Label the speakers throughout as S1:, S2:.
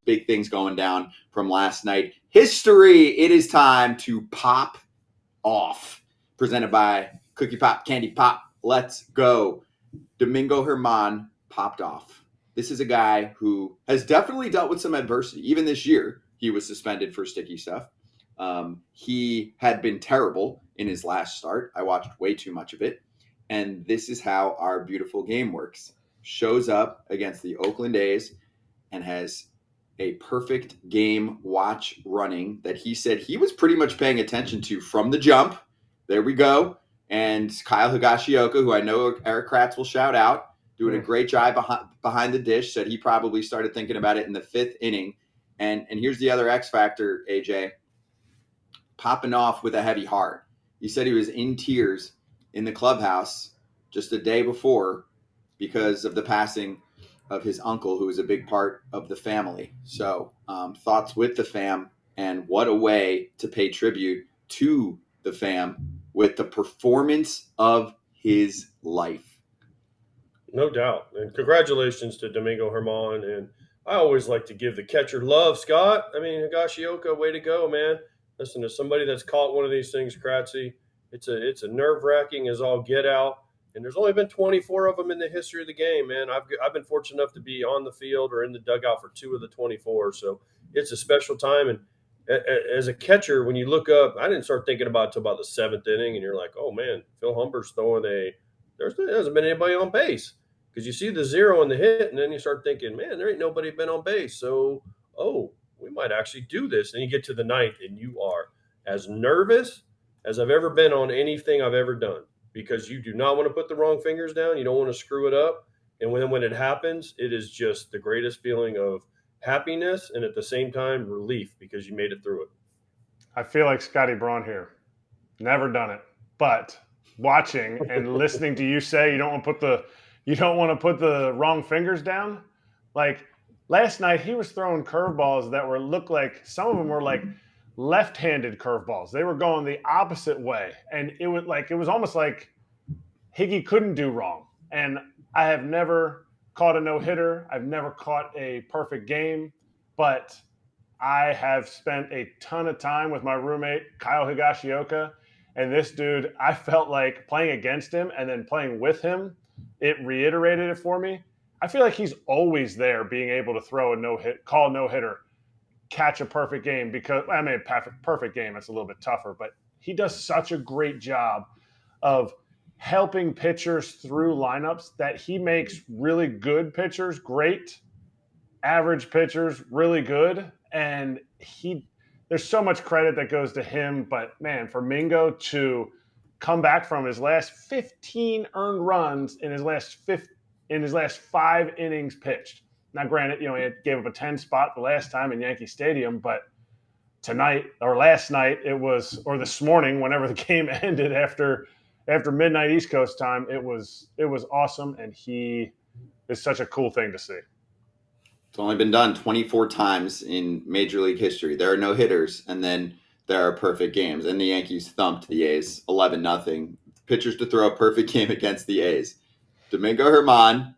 S1: big things going down from last night. History, it is time to pop off. Presented by Cookie Pop, Candy Pop. Let's go. Domingo German popped off. This is a guy who has definitely dealt with some adversity. Even this year, he was suspended for sticky stuff. He had been terrible in his last start. I watched way too much of it. And this is how our beautiful game works. Shows up against the Oakland A's and has a perfect game watch running that he said he was pretty much paying attention to from the jump. There we go. And Kyle Higashioka, who I know Erik Kratz will shout out, doing a great job behind the dish, said he probably started thinking about it in the 5th inning. And here's the other X factor, AJ, popping off with a heavy heart. He said he was in tears in the clubhouse just a day before because of the passing of his uncle, who was a big part of the family. So thoughts with the fam, and what a way to pay tribute to the fam with the performance of his life.
S2: No doubt. And congratulations to Domingo German. And I always like to give the catcher love, Scott. I mean, Higashioka, way to go, man. Listen, to somebody that's caught one of these things, Kratzy, it's a nerve-wracking as all get out. And there's only been 24 of them in the history of the game, man. I've been fortunate enough to be on the field or in the dugout for 2 of the 24. So it's a special time. And as a catcher, when you look up, I didn't start thinking about it until about the 7th inning, and you're like, oh, man, Phil Humber's throwing there hasn't been anybody on base. Because you see the 0 in the hit, and then you start thinking, man, there ain't nobody been on base. So, we might actually do this. And you get to the 9th, and you are as nervous as I've ever been on anything I've ever done, because you do not want to put the wrong fingers down. You don't want to screw it up. And when it happens, it is just the greatest feeling of happiness and at the same time relief, because you made it through it.
S3: I feel like Scotty Braun here. Never done it, but watching and listening to you say you don't want to put the wrong fingers down. Like last night, he was throwing curveballs that looked like some of them were like left-handed curveballs. They were going the opposite way, and it was almost like Higgy couldn't do wrong. And I have never caught a no-hitter. I've never caught a perfect game, but I have spent a ton of time with my roommate, Kyle Higashioka, and this dude, I felt like playing against him and then playing with him, it reiterated it for me. I feel like he's always there, being able to throw a no-hit, call a no-hitter, catch a perfect game, because, I mean, perfect game, it's a little bit tougher, but he does such a great job of helping pitchers through lineups that he makes really good pitchers great, average pitchers really good, and there's so much credit that goes to him. But man, for Mingo to come back from his last 15 earned runs in his last 5 innings pitched. Now, granted, he gave up a 10 spot the last time in Yankee Stadium, but tonight or last night or this morning, whenever the game ended after midnight East Coast time, it was awesome, and he is such a cool thing to see.
S1: It's only been done 24 times in Major League history. There are no hitters, and then there are perfect games. And the Yankees thumped the A's 11-0. Pitchers to throw a perfect game against the A's. Domingo German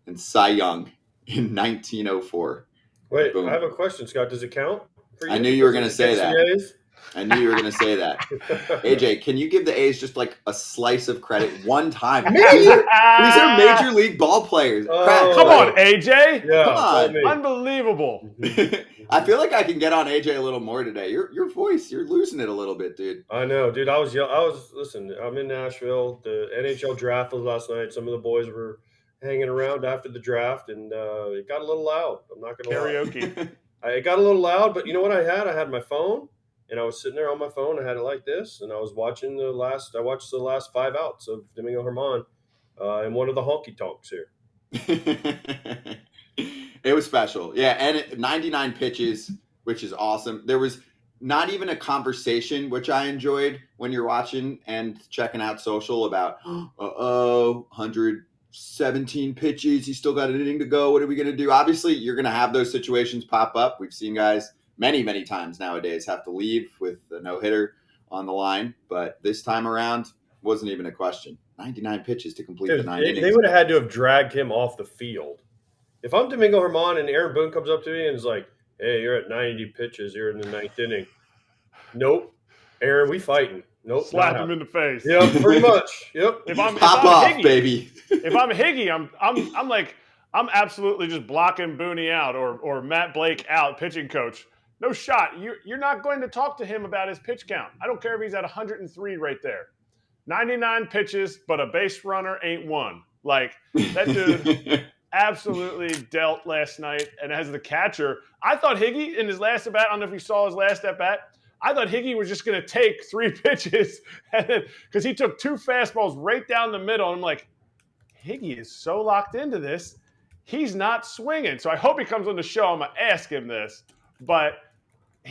S1: and Cy Young in 1904.
S2: Wait,
S1: Boom.
S2: I have a question, Scott. Does it count for you?
S1: I knew you were going to say that. I knew you were going to say that. AJ, can you give the A's just like a slice of credit one time?
S2: Me?
S1: These are Major League ball players.
S3: Come on, AJ.
S2: Yeah,
S1: come on.
S3: Unbelievable.
S1: I feel like I can get on AJ a little more today. Your voice, you're losing it a little bit, dude.
S2: I know, dude. Listen, I'm in Nashville. The NHL draft was last night. Some of the boys were hanging around after the draft, and it got a little loud. I'm not going to lie.
S3: Karaoke.
S2: It got a little loud, but you know what I had? I had my phone. And I was sitting there on my phone. I had it like this, and I was watching I watched the last 5 outs of Domingo German in one of the honky tonks here.
S1: It was special. Yeah, and 99 pitches, which is awesome. There was not even a conversation, which I enjoyed when you're watching and checking out social about, 117 pitches. He's still got an inning to go. What are we going to do? Obviously, you're going to have those situations pop up. We've seen guys many, many times nowadays have to leave with a no-hitter on the line. But this time around, wasn't even a question. 99 pitches to complete the 9 innings.
S2: They would have had to have dragged him off the field If I'm Domingo German and Aaron Boone comes up to me and is like, "Hey, you're at 90 pitches. You're in the ninth inning." Nope, Aaron, we fighting. Nope, not
S3: Slap him
S2: happening.
S3: in the face.
S2: Yep, pretty much. Yep.
S1: Pop off,
S3: Higgy,
S1: baby.
S3: if I'm Higgy, I'm absolutely just blocking Booney out or Matt Blake out, pitching coach. No shot. You're not going to talk to him about his pitch count. I don't care if he's at 103 right there. 99 pitches, but a base runner ain't one. Like, that dude absolutely dealt last night. And as the catcher, I thought Higgy in his last at-bat, I don't know if you saw his last at-bat, I thought Higgy was just going to take 3 pitches because he took 2 fastballs right down the middle. And I'm like, Higgy is so locked into this, he's not swinging. So I hope he comes on the show. I'm going to ask him this. But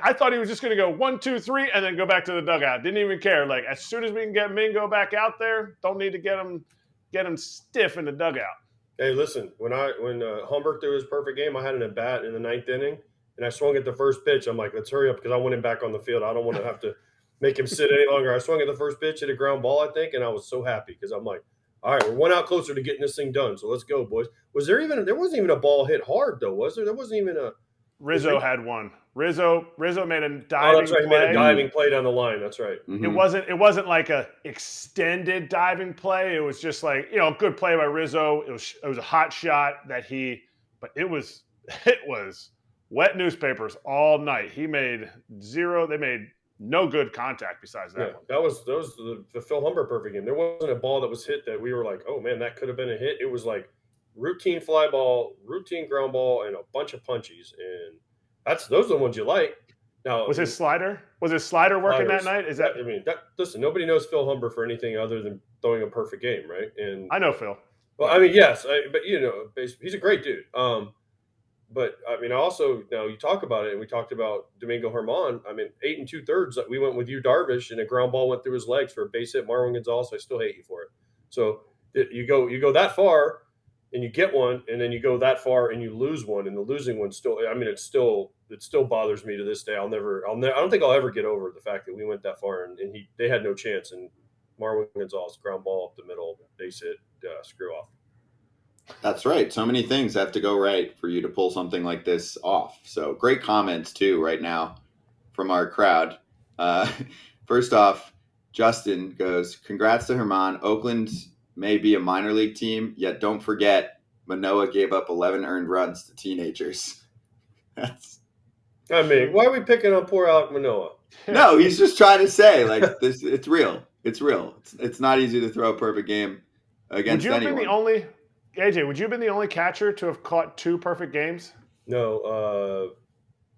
S3: I thought he was just going to go 1, 2, 3 and then go back to the dugout. Didn't even care. Like, as soon as we can get Mingo back out there, don't need to get him stiff in the dugout.
S2: Hey, listen, when Humber threw his perfect game, I had an at-bat in the 9th inning, and I swung at the first pitch. I'm like, let's hurry up because I want him back on the field. I don't want to have to make him sit any longer. I swung at the first pitch, hit a ground ball, I think, and I was so happy because I'm like, all right, we're 1 out closer to getting this thing done, so let's go, boys. There wasn't even a ball hit hard, though, was there? There wasn't even a –
S3: Rizzo had one. Rizzo made a diving play.
S2: Oh, that's right. He made a diving play down the line. That's right.
S3: Mm-hmm. It wasn't like a extended diving play. It was just like, a good play by Rizzo. It was a hot shot but it was wet newspapers all night. They made no good contact besides that one.
S2: That was the Phil Humber perfect game. There wasn't a ball that was hit that we were like, oh man, that could have been a hit. It was like routine fly ball, routine ground ball, and a bunch of punchies. And those are the ones you like. Now,
S3: was his slider working that night?
S2: Listen, nobody knows Phil Humber for anything other than throwing a perfect game, right? And
S3: I know Phil.
S2: Well, I mean, yes, but he's a great dude. But I mean, also now you talk about it, and we talked about Domingo German. I mean, 8 2/3. We went with you, Darvish, and a ground ball went through his legs for a base hit. Marwin Gonzalez. I still hate you for it. So you go that far, and you get one, and then you go that far and you lose one, and the losing one still. I mean, it still bothers me to this day. I don't think I'll ever get over the fact that we went that far, and they had no chance. And Marwin Gonzalez ground ball up the middle, base hit, screw off.
S1: That's right. So many things have to go right for you to pull something like this off. So great comments too right now from our crowd. First off, Justin goes, congrats to German. Oakland may be a minor league team, yet don't forget Manoah gave up 11 earned runs to teenagers.
S2: I mean, why are we picking on poor Alek Manoah?
S1: No, he's just trying to say, like, this. It's real. It's real. It's not easy to throw a perfect game against anyone.
S3: AJ, would you have been the only catcher to have caught 2 perfect games?
S2: No,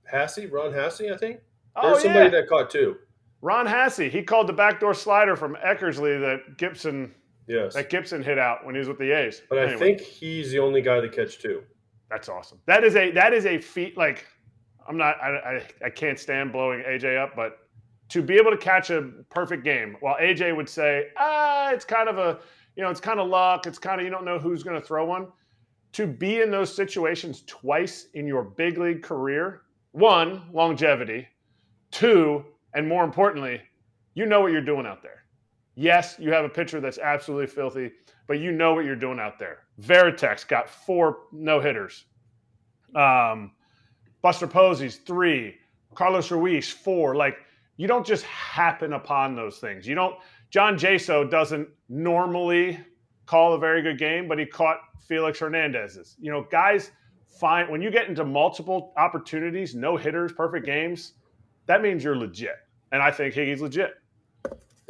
S2: Ron Hasse, I think. There's somebody that caught 2.
S3: Ron Hasse. He called the backdoor slider from Eckersley that Gibson hit out when he was with the A's.
S2: But anyway. I think he's the only guy that catch 2.
S3: That's awesome. That is a feat. Like, I can't stand blowing AJ up, but to be able to catch a perfect game, while AJ would say, it's kind of it's kind of luck. It's kind of, you don't know who's going to throw one. To be in those situations twice in your big league career, 1, longevity, 2, and more importantly, you know what you're doing out there. Yes, you have a pitcher that's absolutely filthy, but you know what you're doing out there. Veritex got 4 no-hitters. Buster Posey's 3. Carlos Ruiz 4. Like, you don't just happen upon those things. John Jaso doesn't normally call a very good game, but he caught Felix Hernandez's. Guys find when you get into multiple opportunities, no hitters, perfect games, that means you're legit. And I think Higgy's legit.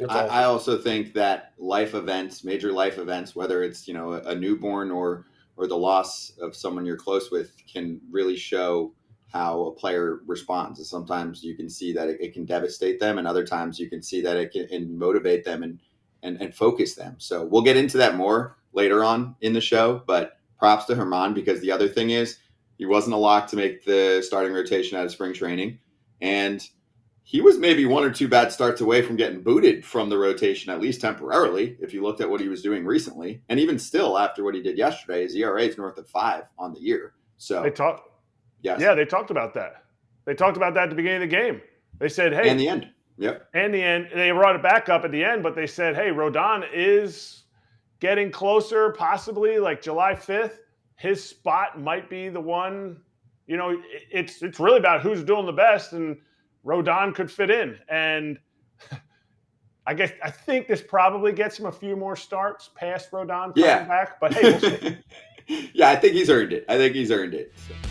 S1: I also think that major life events, whether it's a newborn or the loss of someone you're close with, can really show how a player responds. And sometimes you can see that it can devastate them, and other times you can see that it can motivate them and focus them. So we'll get into that more later on in the show, but props to German, because the other thing is he wasn't a lock to make the starting rotation out of spring training, and he was maybe 1 or 2 bad starts away from getting booted from the rotation, at least temporarily, if you looked at what he was doing recently. And even still, after what he did yesterday, his ERA is north of 5 on the year. So yes. Yeah,
S3: they talked about that. They talked about that at the beginning of the game. They said, hey.
S1: And the end. Yep.
S3: And the end. They brought it back up at the end, but they said, hey, Rodon is getting closer, possibly like July 5th. his spot might be the one. You know, it's really about who's doing the best, and Rodon could fit in. And I think this probably gets him a few more starts past Rodon coming back. But hey, we'll see.
S1: Yeah, I think he's earned it. So.